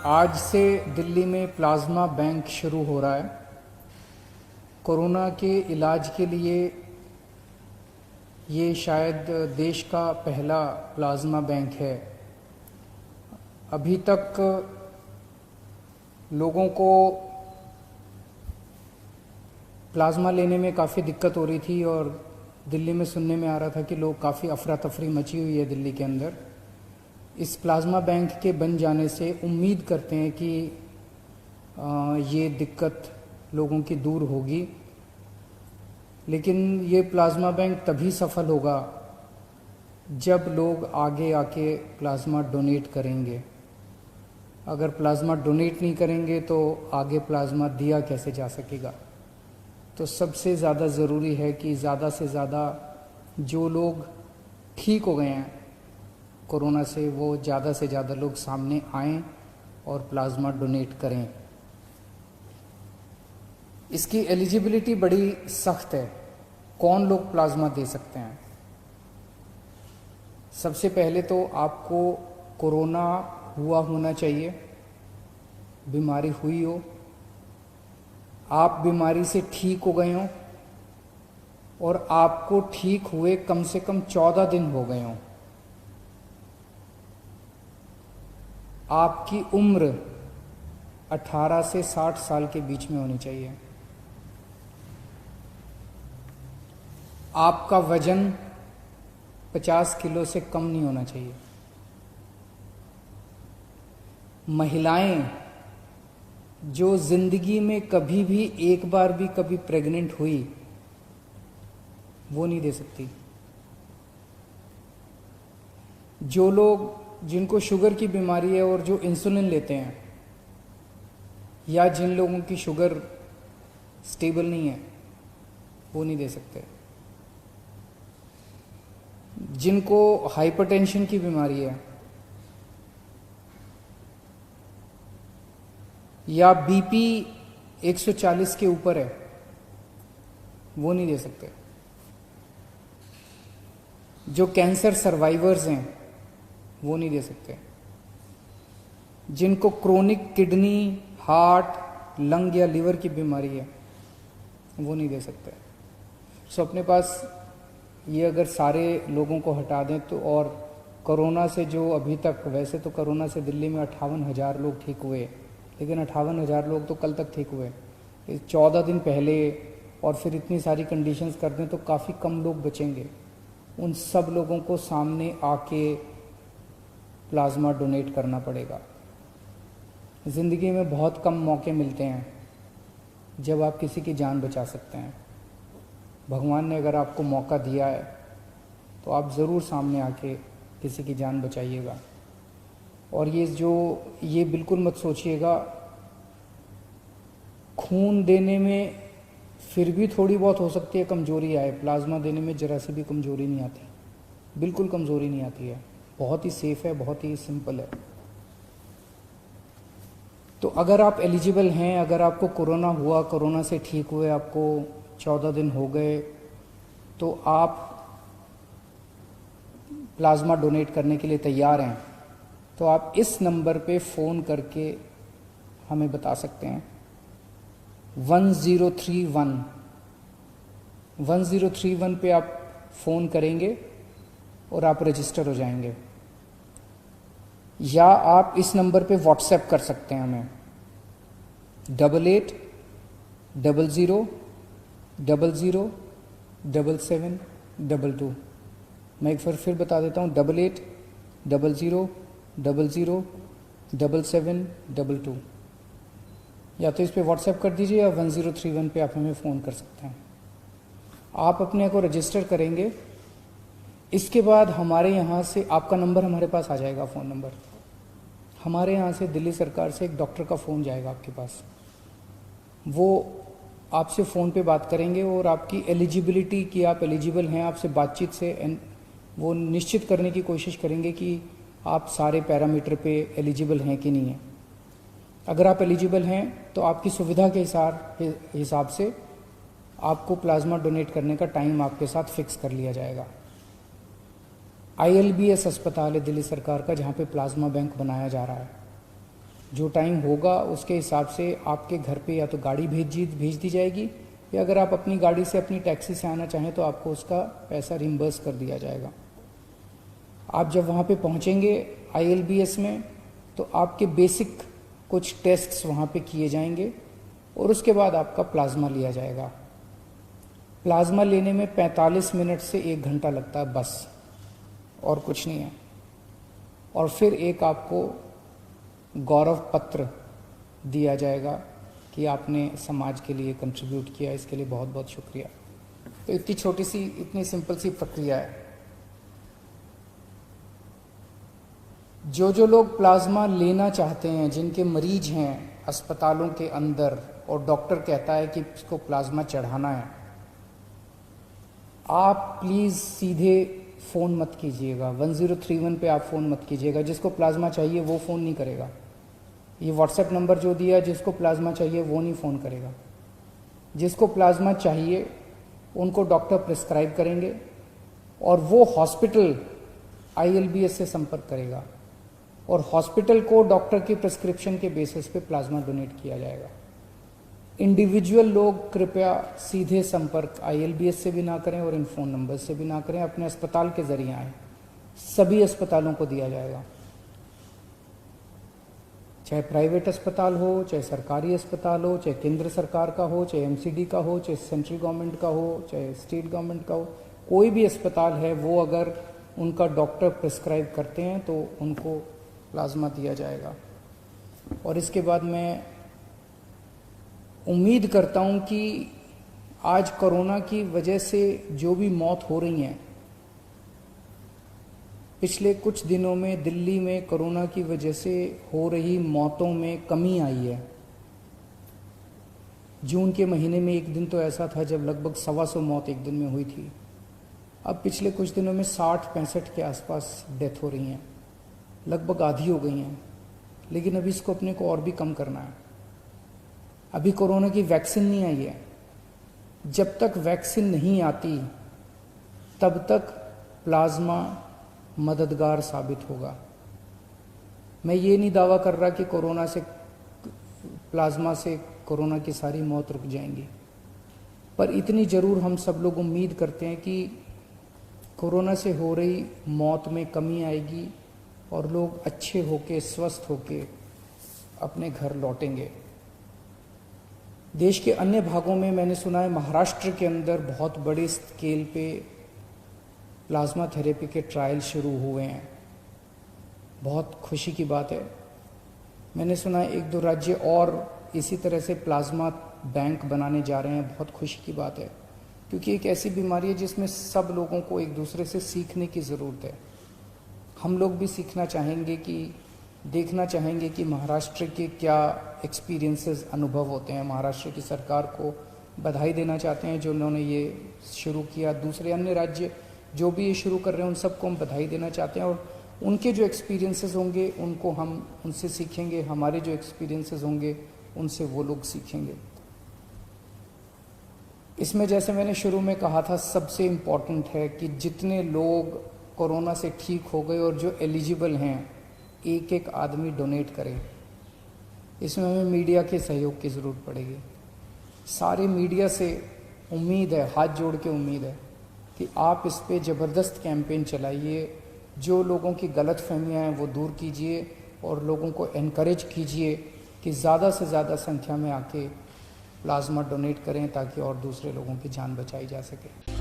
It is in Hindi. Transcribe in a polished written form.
आज से दिल्ली में प्लाज्मा बैंक शुरू हो रहा है। कोरोना के इलाज के लिए ये शायद देश का पहला प्लाज्मा बैंक है। अभी तक लोगों को प्लाज्मा लेने में काफ़ी दिक्कत हो रही थी और दिल्ली में सुनने में आ रहा था कि लोग काफ़ी अफरा तफरी मची हुई है दिल्ली के अंदर। इस प्लाज्मा बैंक के बन जाने से उम्मीद करते हैं कि ये दिक्कत लोगों की दूर होगी, लेकिन ये प्लाज्मा बैंक तभी सफल होगा जब लोग आगे आके प्लाज्मा डोनेट करेंगे। अगर प्लाज्मा डोनेट नहीं करेंगे तो आगे प्लाज्मा दिया कैसे जा सकेगा। तो सबसे ज़्यादा ज़रूरी है कि ज़्यादा से ज़्यादा जो लोग ठीक हो गए हैं कोरोना से, वो ज़्यादा से ज़्यादा लोग सामने आएं और प्लाज्मा डोनेट करें। इसकी एलिजिबिलिटी बड़ी सख्त है। कौन लोग प्लाज्मा दे सकते हैं? सबसे पहले तो आपको कोरोना हुआ होना चाहिए, बीमारी हुई हो, आप बीमारी से ठीक हो गए हों और आपको ठीक हुए कम से कम 14 दिन हो गए हों। आपकी उम्र 18 से 60 साल के बीच में होनी चाहिए। आपका वजन 50 किलो से कम नहीं होना चाहिए। महिलाएं जो जिंदगी में कभी भी एक बार भी कभी प्रेग्नेंट हुई, वो नहीं दे सकती। जो लोग जिनको शुगर की बीमारी है और जो इंसुलिन लेते हैं, या जिन लोगों की शुगर स्टेबल नहीं है, वो नहीं दे सकते। जिनको हाइपरटेंशन की बीमारी है या बीपी 140 के ऊपर है, वो नहीं दे सकते। जो कैंसर सर्वाइवर्स हैं, वो नहीं दे सकते। जिनको क्रोनिक किडनी, हार्ट, लंग या लिवर की बीमारी है, वो नहीं दे सकते। सो अपने पास ये अगर सारे लोगों को हटा दें तो, और कोरोना से जो अभी तक, वैसे तो कोरोना से दिल्ली में 58,000 लोग ठीक हुए, लेकिन 58,000 लोग तो कल तक ठीक हुए। 14 दिन पहले और फिर इतनी सारी कंडीशंस कर दें तो काफ़ी कम लोग बचेंगे। उन सब लोगों को सामने आके प्लाज्मा डोनेट करना पड़ेगा। ज़िंदगी में बहुत कम मौके मिलते हैं जब आप किसी की जान बचा सकते हैं। भगवान ने अगर आपको मौका दिया है तो आप ज़रूर सामने आके किसी की जान बचाइएगा। और ये बिल्कुल मत सोचिएगा, खून देने में फिर भी थोड़ी बहुत हो सकती है कमज़ोरी आए, प्लाज्मा देने में ज़रा सी भी कमज़ोरी नहीं आती, बिल्कुल कमज़ोरी नहीं आती है। बहुत ही सेफ़ है, बहुत ही सिंपल है। तो अगर आप एलिजिबल हैं, अगर आपको कोरोना हुआ, कोरोना से ठीक हुए, आपको 14 दिन हो गए, तो आप प्लाज्मा डोनेट करने के लिए तैयार हैं, तो आप इस नंबर पे फ़ोन करके हमें बता सकते हैं। 1031 पे आप फ़ोन करेंगे और आप रजिस्टर हो जाएंगे। या आप इस नंबर पे व्हाट्सएप कर सकते हैं हमें 8800007722। मैं एक बार फिर बता देता हूँ, 8800007722। या तो इस पे व्हाट्सएप कर दीजिए या 1031 पे आप हमें फ़ोन कर सकते हैं। आप अपने को रजिस्टर करेंगे, इसके बाद हमारे यहाँ से आपका नंबर हमारे पास आ जाएगा, फ़ोन नंबर। हमारे यहाँ से दिल्ली सरकार से एक डॉक्टर का फ़ोन जाएगा आपके पास। वो आपसे फ़ोन पे बात करेंगे और आपकी एलिजिबिलिटी कि आप एलिजिबल हैं, आपसे बातचीत से वो निश्चित करने की कोशिश करेंगे कि आप सारे पैरामीटर पे एलिजिबल हैं कि नहीं हैं। अगर आप एलिजिबल हैं तो आपकी सुविधा के हिसाब से आपको प्लाज्मा डोनेट करने का टाइम आपके साथ फिक्स कर लिया जाएगा। ILBS अस्पताल है दिल्ली सरकार का, जहाँ पे प्लाज्मा बैंक बनाया जा रहा है। जो टाइम होगा उसके हिसाब से आपके घर पे या तो गाड़ी भेज दी जाएगी, या अगर आप अपनी गाड़ी से अपनी टैक्सी से आना चाहें तो आपको उसका पैसा रिम्बर्स कर दिया जाएगा। आप जब वहाँ पे पहुँचेंगे ILBS में तो आपके बेसिक कुछ टेस्ट्स वहाँ पे किए जाएंगे और उसके बाद आपका प्लाज्मा लिया जाएगा। प्लाज्मा लेने में 45 मिनट से 1 घंटा लगता है बस, और कुछ नहीं है। और फिर एक आपको गौरव पत्र दिया जाएगा कि आपने समाज के लिए कंट्रीब्यूट किया, इसके लिए बहुत बहुत शुक्रिया। तो इतनी छोटी सी, इतनी सिंपल सी प्रक्रिया है। जो लोग प्लाज्मा लेना चाहते हैं, जिनके मरीज हैं अस्पतालों के अंदर और डॉक्टर कहता है कि इसको प्लाज्मा चढ़ाना है, आप प्लीज़ सीधे फ़ोन मत कीजिएगा। 1031 पे आप फ़ोन मत कीजिएगा। जिसको प्लाज्मा चाहिए वो फ़ोन नहीं करेगा। ये व्हाट्सएप नंबर जो दिया, जिसको प्लाज्मा चाहिए वो नहीं फ़ोन करेगा। जिसको प्लाज्मा चाहिए उनको डॉक्टर प्रिस्क्राइब करेंगे और वो हॉस्पिटल ILBS से संपर्क करेगा और हॉस्पिटल को डॉक्टर की प्रिस्क्रिप्शन के बेसिस पे प्लाज्मा डोनेट किया जाएगा। इंडिविजुअल लोग कृपया सीधे संपर्क ILBS से भी ना करें और इन फ़ोन नंबर से भी ना करें, अपने अस्पताल के ज़रिए आएँ। सभी अस्पतालों को दिया जाएगा, चाहे प्राइवेट अस्पताल हो, चाहे सरकारी अस्पताल हो, चाहे केंद्र सरकार का हो, चाहे MCD का हो, चाहे सेंट्रल गवर्नमेंट का हो, चाहे स्टेट गवर्नमेंट का हो। कोई भी अस्पताल है, वो अगर उनका डॉक्टर प्रिस्क्राइब करते हैं तो उनको प्लाज्मा दिया जाएगा। और इसके बाद मैं उम्मीद करता हूं कि आज कोरोना की वजह से जो भी मौत हो रही हैं, पिछले कुछ दिनों में दिल्ली में कोरोना की वजह से हो रही मौतों में कमी आई है। जून के महीने में एक दिन तो ऐसा था जब लगभग 125 मौत एक दिन में हुई थी। अब पिछले कुछ दिनों में 60-65 के आसपास डेथ हो रही हैं, लगभग आधी हो गई हैं। लेकिन अभी इसको अपने को और भी कम करना है। अभी कोरोना की वैक्सीन नहीं आई है। जब तक वैक्सीन नहीं आती तब तक प्लाज्मा मददगार साबित होगा। मैं ये नहीं दावा कर रहा कि कोरोना से, प्लाज्मा से कोरोना की सारी मौत रुक जाएंगी, पर इतनी ज़रूर हम सब लोग उम्मीद करते हैं कि कोरोना से हो रही मौत में कमी आएगी और लोग अच्छे होके, स्वस्थ होके अपने घर लौटेंगे। देश के अन्य भागों में मैंने सुना है, महाराष्ट्र के अंदर बहुत बड़े स्केल पे प्लाज्मा थेरेपी के ट्रायल शुरू हुए हैं। बहुत खुशी की बात है। मैंने सुना है 1-2 राज्य और इसी तरह से प्लाज्मा बैंक बनाने जा रहे हैं। बहुत खुशी की बात है, क्योंकि एक ऐसी बीमारी है जिसमें सब लोगों को एक दूसरे से सीखने की ज़रूरत है। हम लोग भी सीखना चाहेंगे, कि देखना चाहेंगे कि महाराष्ट्र के क्या एक्सपीरियंसेस, अनुभव होते हैं। महाराष्ट्र की सरकार को बधाई देना चाहते हैं जो उन्होंने ये शुरू किया। दूसरे अन्य राज्य जो भी ये शुरू कर रहे हैं उन सबको हम बधाई देना चाहते हैं, और उनके जो एक्सपीरियंसेस होंगे उनको हम उनसे सीखेंगे। हमारे जो एक्सपीरियंसेस होंगे उनसे वो लोग सीखेंगे। इसमें जैसे मैंने शुरू में कहा था, सबसे इम्पॉर्टेंट है कि जितने लोग कोरोना से ठीक हो गए और जो एलिजिबल हैं, एक आदमी डोनेट करे। इसमें हमें मीडिया के सहयोग की ज़रूरत पड़ेगी। सारे मीडिया से उम्मीद है, हाथ जोड़ के उम्मीद है कि आप इस पे ज़बरदस्त कैंपेन चलाइए। जो लोगों की गलत फहमियाँ हैं वो दूर कीजिए और लोगों को एनकरेज कीजिए कि ज़्यादा से ज़्यादा संख्या में आके प्लाज्मा डोनेट करें, ताकि और दूसरे लोगों की जान बचाई जा सके।